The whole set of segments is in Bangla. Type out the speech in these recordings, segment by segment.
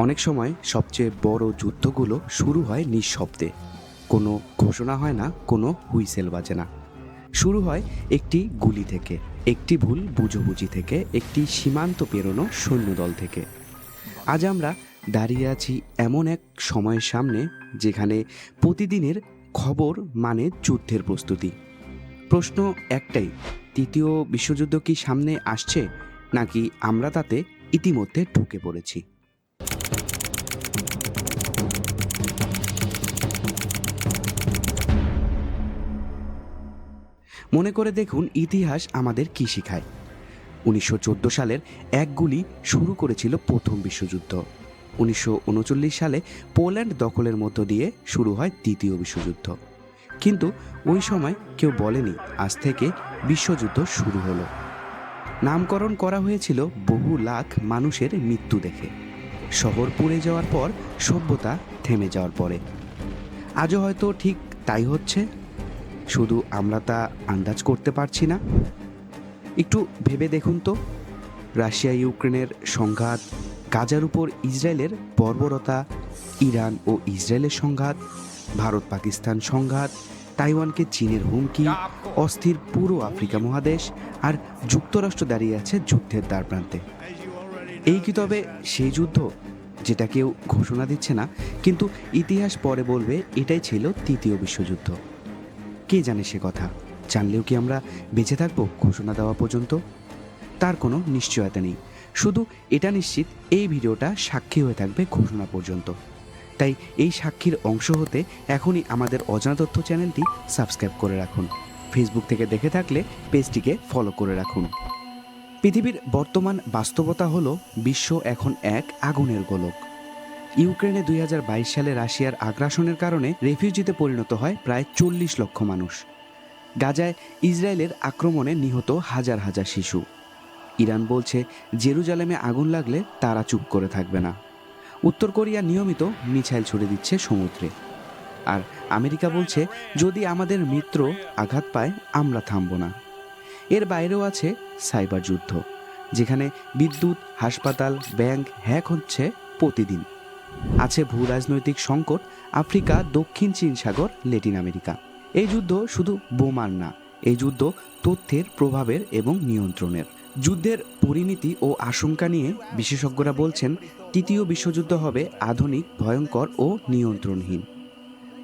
অনেক সময় সবচেয়ে বড় যুদ্ধগুলো শুরু হয় নিঃশব্দে। কোনো ঘোষণা হয় না, কোনো হুইসেল বাজে না। শুরু হয় একটি গুলি থেকে, একটি ভুল বুঝোবুঝি থেকে, একটি সীমান্ত পেরোনো সৈন্যদল থেকে। আজ আমরা দাঁড়িয়ে আছি এমন এক সময়ের সামনে যেখানে প্রতিদিনের খবর মানে যুদ্ধের প্রস্তুতি। প্রশ্ন একটাই, তৃতীয় বিশ্বযুদ্ধ কি সামনে আসছে, নাকি আমরা তাতে ইতিমধ্যে ঢুকে পড়েছি? মনে করে দেখুন, ইতিহাস আমাদের কী শেখায়। 1914 সালের এক গুলি শুরু করেছিল প্রথম বিশ্বযুদ্ধ। 1939 সালে পোল্যান্ড দখলের মধ্য দিয়ে শুরু হয় দ্বিতীয় বিশ্বযুদ্ধ। কিন্তু ওই সময় কেউ বলেনি আজ থেকে বিশ্বযুদ্ধ শুরু হলো। নামকরণ করা হয়েছিল বহু লাখ মানুষের মৃত্যু দেখে, শহর পুড়ে যাওয়ার পর, সভ্যতা থেমে যাওয়ার পরে। আজও হয়তো ঠিক তাই হচ্ছে, শুধু আমরা তা আন্দাজ করতে পারছি না। একটু ভেবে দেখুন তো, রাশিয়া ইউক্রেনের সংঘাত, গাজার উপর ইসরায়েলের বর্বরতা, ইরান ও ইসরায়েলের সংঘাত, ভারত পাকিস্তান সংঘাত, তাইওয়ানকে চীনের হুমকি, অস্থির পুরো আফ্রিকা মহাদেশ, আর যুক্তরাষ্ট্র দাঁড়িয়ে আছে যুদ্ধের দ্বারপ্রান্তে। এই কি তবে সেই যুদ্ধ যেটা কেউ ঘোষণা দিচ্ছে না, কিন্তু ইতিহাস পরে বলবে এটাই ছিল তৃতীয় বিশ্বযুদ্ধ? কে জানে সে কথা? জানলেও কি আমরা বেঁচে থাকবো ঘোষণা দেওয়া পর্যন্ত? তার কোনো নিশ্চয়তা নেই। শুধু এটা নিশ্চিত, এই ভিডিওটা সাক্ষী হয়ে থাকবে ঘোষণা পর্যন্ত। তাই এই সাক্ষীর অংশ হতে এখনই আমাদের অজানা তথ্য চ্যানেলটি সাবস্ক্রাইব করে রাখুন। ফেসবুক থেকে দেখে থাকলে পেজটিকে ফলো করে রাখুন। পৃথিবীর বর্তমান বাস্তবতা হলো, বিশ্ব এখন এক আগুনের গোলক। ইউক্রেনে 2022 সালে রাশিয়ার আগ্রাসনের কারণে রেফিউজিতে পরিণত হয় প্রায় 40 লক্ষ মানুষ। গাজায় ইসরায়েলের আক্রমণে নিহত হাজার হাজার শিশু। ইরান বলছে জেরুজালেমে আগুন লাগলে তারা চুপ করে থাকবে না। উত্তর কোরিয়া নিয়মিত মিসাইল ছুড়ে দিচ্ছে সমুদ্রে। আর আমেরিকা বলছে যদি আমাদের মিত্র আঘাত পায় আমরা থামব না। এর বাইরেও আছে সাইবার যুদ্ধ, যেখানে বিদ্যুৎ, হাসপাতাল, ব্যাংক হ্যাক হচ্ছে প্রতিদিন। আছে ভূ রাজনৈতিক সংকট, আফ্রিকা, দক্ষিণ চীন সাগর, ল্যাটিন আমেরিকা। এই যুদ্ধ শুধু বোমার না, এই যুদ্ধ তথ্যের, প্রভাবের এবং নিয়ন্ত্রণের। যুদ্ধের পরিণতি ও আশঙ্কা নিয়ে বিশেষজ্ঞরা বলছেন তৃতীয় বিশ্বযুদ্ধ হবে আধুনিক, ভয়ঙ্কর ও নিয়ন্ত্রণহীন।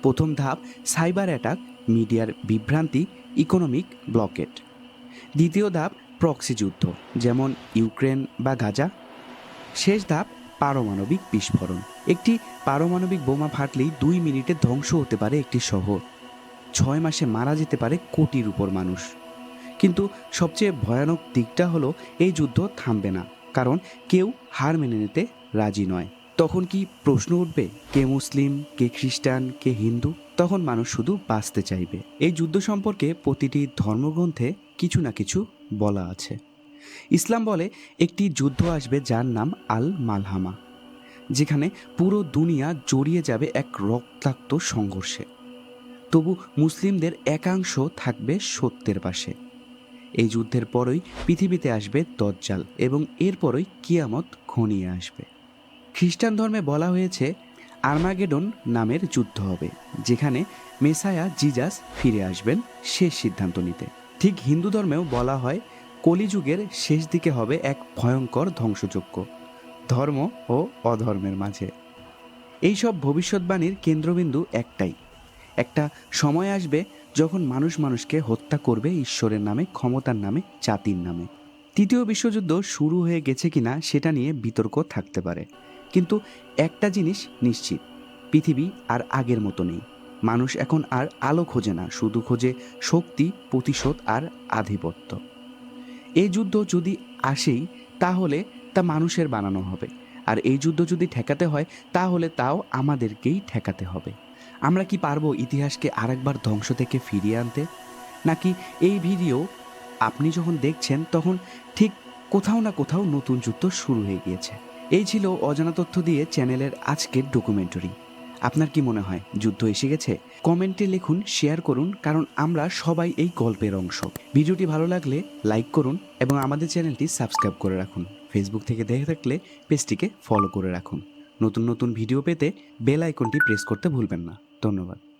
প্রথম ধাপ সাইবার অ্যাটাক, মিডিয়ার বিভ্রান্তি, ইকোনমিক ব্লকেট। দ্বিতীয় ধাপ প্রক্সি যুদ্ধ, যেমন ইউক্রেন বা গাজা। শেষ ধাপ পারমাণবিক বিস্ফোরণ। একটি পারমাণবিক বোমা ফাটলেই 2 মিনিটে ধ্বংস হতে পারে একটি শহর। 6 মাসে মারা যেতে পারে কোটির উপর মানুষ। কিন্তু সবচেয়ে ভয়ানক দিকটা হলো, এই যুদ্ধ থামবে না, কারণ কেউ হার মেনে নিতে রাজি নয়। তখন কি প্রশ্ন উঠবে, কে মুসলিম, কে খ্রিস্টান, কে হিন্দু? তখন মানুষ শুধু বাঁচতে চাইবে। এই যুদ্ধ সম্পর্কে প্রতিটি ধর্মগ্রন্থে কিছু না কিছু বলা আছে। ইসলাম বলে একটি যুদ্ধ আসবে যার নাম আল মালহামা, যেখানে পুরো দুনিয়া জড়িয়ে যাবে এক রক্তাক্ত সংঘর্ষে। তবু মুসলিমদের একাংশ থাকবে সত্যের পাশে। এই যুদ্ধের পরই পৃথিবীতে আসবে দজ্জাল এবং এরপরই কিয়ামত ঘনিয়ে আসবে। খ্রিস্টান ধর্মে বলা হয়েছে আর্মাগেডন নামের যুদ্ধ হবে, যেখানে মেসায়া জিজাস ফিরে আসবেন শেষ সিদ্ধান্ত নিতে। ঠিক হিন্দু ধর্মেও বলা হয় কলিযুগের শেষ দিকে হবে এক ভয়ঙ্কর ধ্বংসযজ্ঞ, ধর্ম ও অধর্মের মাঝে। এইসব ভবিষ্যৎবাণীর কেন্দ্রবিন্দু একটাই, একটা সময় আসবে যখন মানুষ মানুষকে হত্যা করবে ঈশ্বরের নামে, ক্ষমতার নামে, জাতির নামে। তৃতীয় বিশ্বযুদ্ধ শুরু হয়ে গেছে কিনা সেটা নিয়ে বিতর্ক থাকতে পারে, কিন্তু একটা জিনিস নিশ্চিত, পৃথিবী আর আগের মতো নেই। মানুষ এখন আর আলো খোঁজে না, শুধু খোঁজে শক্তি, প্রতিশোধ আর আধিপত্য। এই যুদ্ধ যদি আসেই, তাহলে তা মানুষের বানানো হবে। আর এই যুদ্ধ যদি ঠেকাতে হয়, তাহলে তাও আমাদেরকেই ঠেকাতে হবে। আমরা কি পারবো ইতিহাসকে আরেকবার ধ্বংস থেকে ফিরিয়ে আনতে? নাকি এই ভিডিও আপনি যখন দেখছেন তখন ঠিক কোথাও না কোথাও নতুন যুদ্ধ শুরু হয়ে গিয়েছে? এই ছিল অজানা তথ্য দিয়ে চ্যানেলের আজকের ডকুমেন্টারি। আপনার কি মনে হয় যুদ্ধ এসে গেছে? কমেন্টে লিখুন, শেয়ার করুন, কারণ আমরা সবাই এই গল্পের অংশ। ভিডিওটি ভালো লাগলে লাইক করুন এবং আমাদের চ্যানেলটি সাবস্ক্রাইব করে রাখুন। ফেসবুক থেকে দেখে থাকলে পেজটিকে ফলো করে রাখুন। নতুন নতুন ভিডিও পেতে বেল আইকনটি প্রেস করতে ভুলবেন না। ধন্যবাদ।